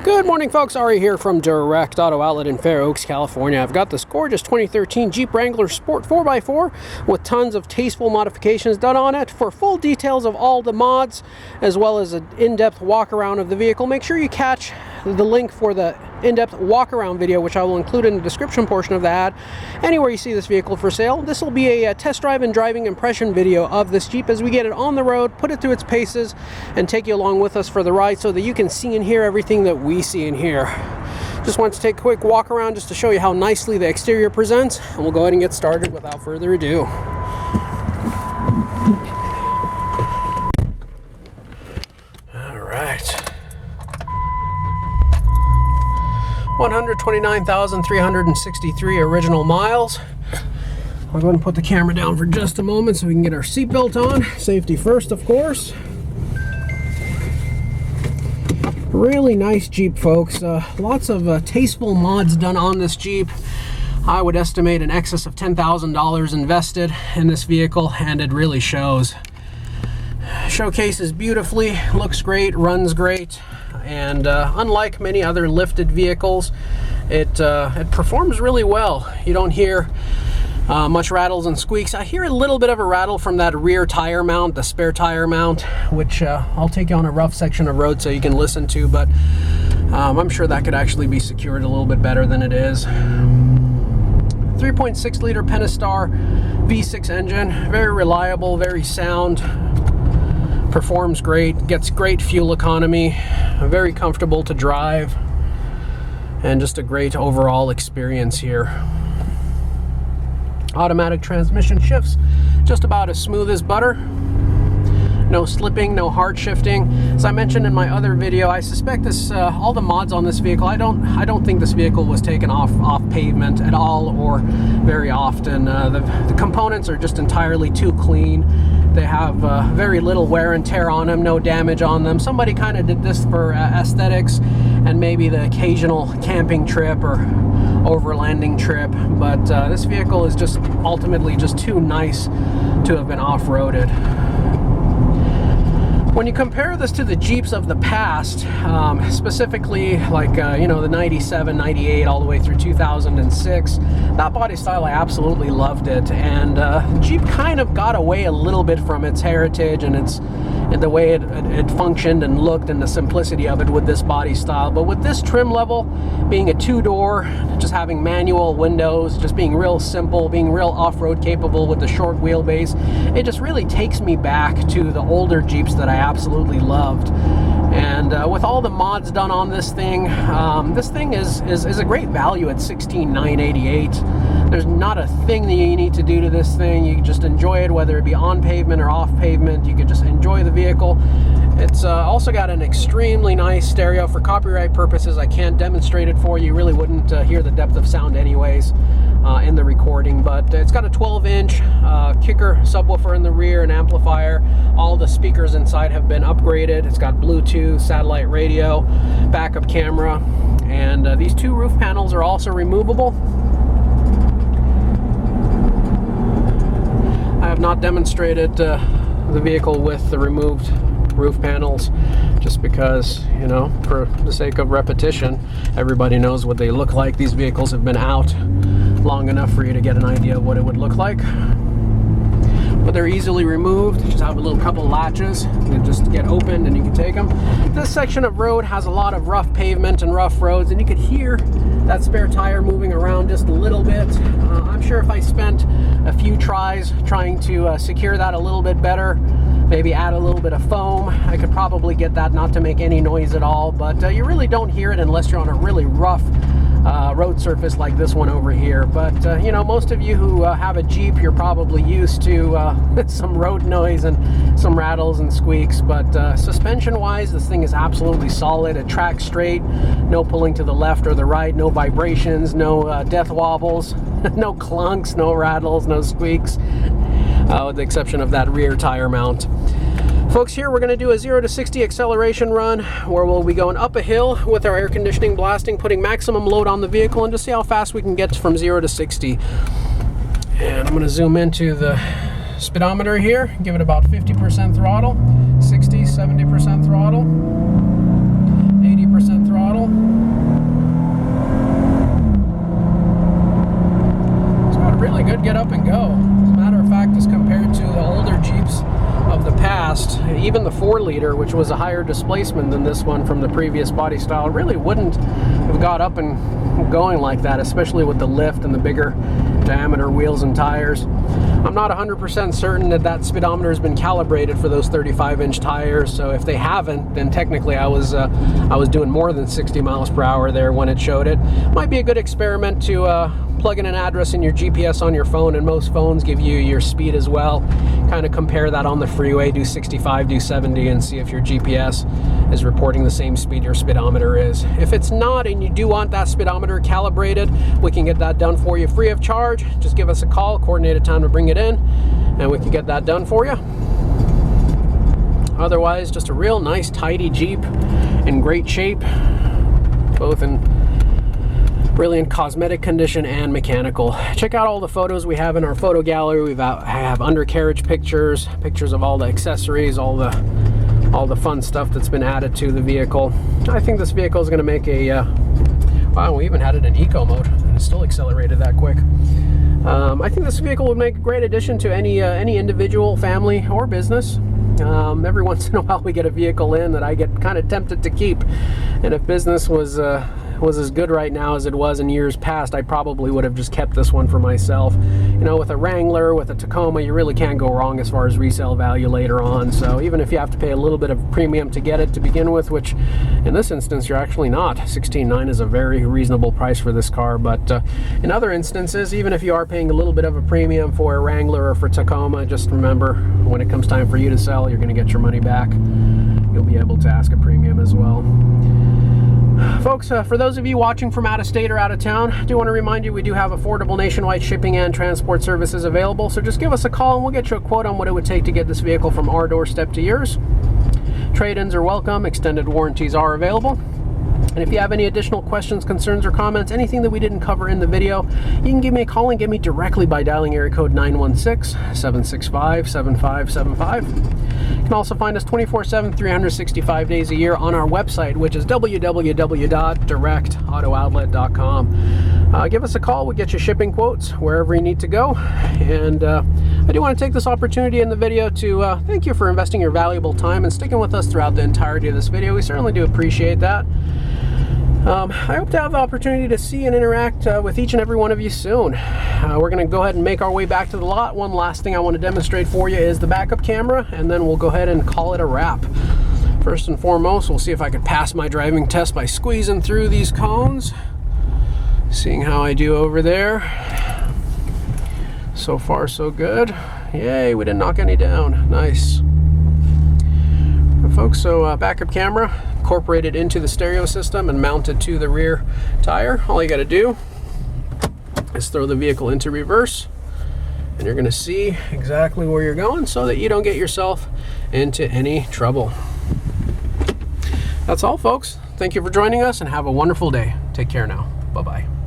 Good morning, folks. Ari here from Direct Auto Outlet in Fair Oaks, California. I've got this gorgeous 2013 Jeep Wrangler Sport 4x4 with tons of tasteful modifications done on it. For full details of all the mods, as well as an in-depth walk around of the vehicle, make sure you catch the link for the in-depth walk around video, which I will include in the description portion of the ad. Anywhere you see this vehicle for sale, this will be a test drive and driving impression video of this Jeep as we get it on the road, put it through its paces, and take you along with us for the ride so that you can see and hear everything that we see and hear. Just wanted to take a quick walk around just to show you how nicely the exterior presents, and we'll go ahead and get started without further ado. All right. 129,363 original miles. I'll go ahead and put the camera down for just a moment so we can get our seatbelt on. Safety first, of course. Really nice Jeep, folks. Lots of tasteful mods done on this Jeep. I would estimate in excess of $10,000 invested in this vehicle, and it really shows. Showcases beautifully, looks great, runs great. And unlike many other lifted vehicles, it performs really well. You don't hear much rattles and squeaks. I hear a little bit of a rattle from that rear tire mount, the spare tire mount, which I'll take you on a rough section of road so you can listen to, but I'm sure that could actually be secured a little bit better than it is. 3.6 liter Pentastar V6 engine, very reliable, very sound. Performs great, gets great fuel economy, very comfortable to drive, and just a great overall experience here. Automatic transmission shifts just about as smooth as butter. No slipping, no hard shifting. As I mentioned in my other video, I suspect this all the mods on this vehicle, I don't think this vehicle was taken off pavement at all or very often. The components are just entirely too clean. They have very little wear and tear on them, no damage on them. Somebody kind of did this for aesthetics and maybe the occasional camping trip or overlanding trip, but this vehicle is just ultimately just too nice to have been off-roaded. When you compare this to the Jeeps of the past, specifically like, you know, the 97, 98, all the way through 2006, that body style, I absolutely loved it. And Jeep kind of got away a little bit from its heritage and the way it functioned and looked and the simplicity of it with this body style. But with this trim level, being a two-door, just having manual windows, just being real simple, being real off-road capable with the short wheelbase, it just really takes me back to the older Jeeps that I absolutely loved. And with all the mods done on this thing is a great value at $16,988. There's not a thing that you need to do to this thing. You can just enjoy it, whether it be on pavement or off pavement. You can just enjoy the vehicle. It's also got an extremely nice stereo. For copyright purposes, I can't demonstrate it for you. You really wouldn't hear the depth of sound anyways in the recording, but it's got a 12-inch kicker subwoofer in the rear, an amplifier. All the speakers inside have been upgraded. It's got Bluetooth, satellite radio, backup camera, and these two roof panels are also removable. I have not demonstrated the vehicle with the removed roof panels just because, you know, for the sake of repetition, everybody knows what they look like. These vehicles have been out long enough for you to get an idea of what it would look like. But they're easily removed. You just have a little couple latches that just get opened and you can take them. This section of road has a lot of rough pavement and rough roads, and you could hear that spare tire moving around just a little bit. I'm sure if I spent a few tries trying to secure that a little bit better, maybe add a little bit of foam, I could probably get that not to make any noise at all, but you really don't hear it unless you're on a really rough road surface like this one over here. But you know, most of you who have a Jeep, you're probably used to some road noise and some rattles and squeaks. But suspension wise, this thing is absolutely solid. It tracks straight, no pulling to the left or the right, no vibrations, no death wobbles, no clunks, no rattles, no squeaks, with the exception of that rear tire mount. Folks, here we're going to do a 0 to 60 acceleration run where we'll be going up a hill with our air conditioning blasting, putting maximum load on the vehicle, and just see how fast we can get from 0 to 60. And I'm going to zoom into the speedometer here, give it about 50% throttle, 60, 70% throttle, 80% throttle. even the 4-liter, which was a higher displacement than this one from the previous body style, really wouldn't have got up and going like that, especially with the lift and the bigger diameter wheels and tires. I'm not 100% certain that that speedometer has been calibrated for those 35-inch tires, so if they haven't, then technically I was doing more than 60 miles per hour there when it showed it. Might be a good experiment to plug in an address in your GPS on your phone, and most phones give you your speed as well. Kind of compare that on the freeway, do 65, do 70, and see if your GPS is reporting the same speed your speedometer is. If it's not and you do want that speedometer calibrated, we can get that done for you free of charge. Just give us a call, coordinate a time to bring it in, and we can get that done for you. Otherwise, just a real nice, tidy Jeep in great shape, both in brilliant cosmetic condition and mechanical. Check out all the photos we have in our photo gallery. We have undercarriage pictures of all the accessories, all the fun stuff that's been added to the vehicle. I think this vehicle is going to make a wow, we even had it in eco mode and it still accelerated that quick. I think this vehicle would make a great addition to any individual, family, or business. Every once in a while we get a vehicle in that I get kind of tempted to keep, and if business was as good right now as it was in years past, I probably would have just kept this one for myself. You know, with a Wrangler, with a Tacoma, you really can't go wrong as far as resale value later on. So even if you have to pay a little bit of premium to get it to begin with, which in this instance you're actually not, $16,900 is a very reasonable price for this car. But in other instances, even if you are paying a little bit of a premium for a Wrangler or for Tacoma, just remember, when it comes time for you to sell, you're going to get your money back. You'll be able to ask a premium as well. Folks, for those of you watching from out of state or out of town, I do want to remind you we do have affordable nationwide shipping and transport services available, so just give us a call and we'll get you a quote on what it would take to get this vehicle from our doorstep to yours. Trade-ins are welcome, extended warranties are available. And if you have any additional questions, concerns, or comments, anything that we didn't cover in the video, you can give me a call and get me directly by dialing area code 916-765-7575. You can also find us 24/7, 365 days a year on our website, which is www.directautooutlet.com. Give us a call. We'll get you shipping quotes wherever you need to go. And I do want to take this opportunity in the video to thank you for investing your valuable time and sticking with us throughout the entirety of this video. We certainly do appreciate that. I hope to have the opportunity to see and interact with each and every one of you soon. We're going to go ahead and make our way back to the lot. One last thing I want to demonstrate for you is the backup camera, and then we'll go ahead and call it a wrap. First and foremost, we'll see if I can pass my driving test by squeezing through these cones. Seeing how I do over there. So far, so good. Yay, we didn't knock any down. Nice. Folks, so backup camera incorporated into the stereo system and mounted to the rear tire. All you got to do is throw the vehicle into reverse, and you're going to see exactly where you're going so that you don't get yourself into any trouble. That's all, folks. Thank you for joining us and have a wonderful day. Take care now. Bye-bye.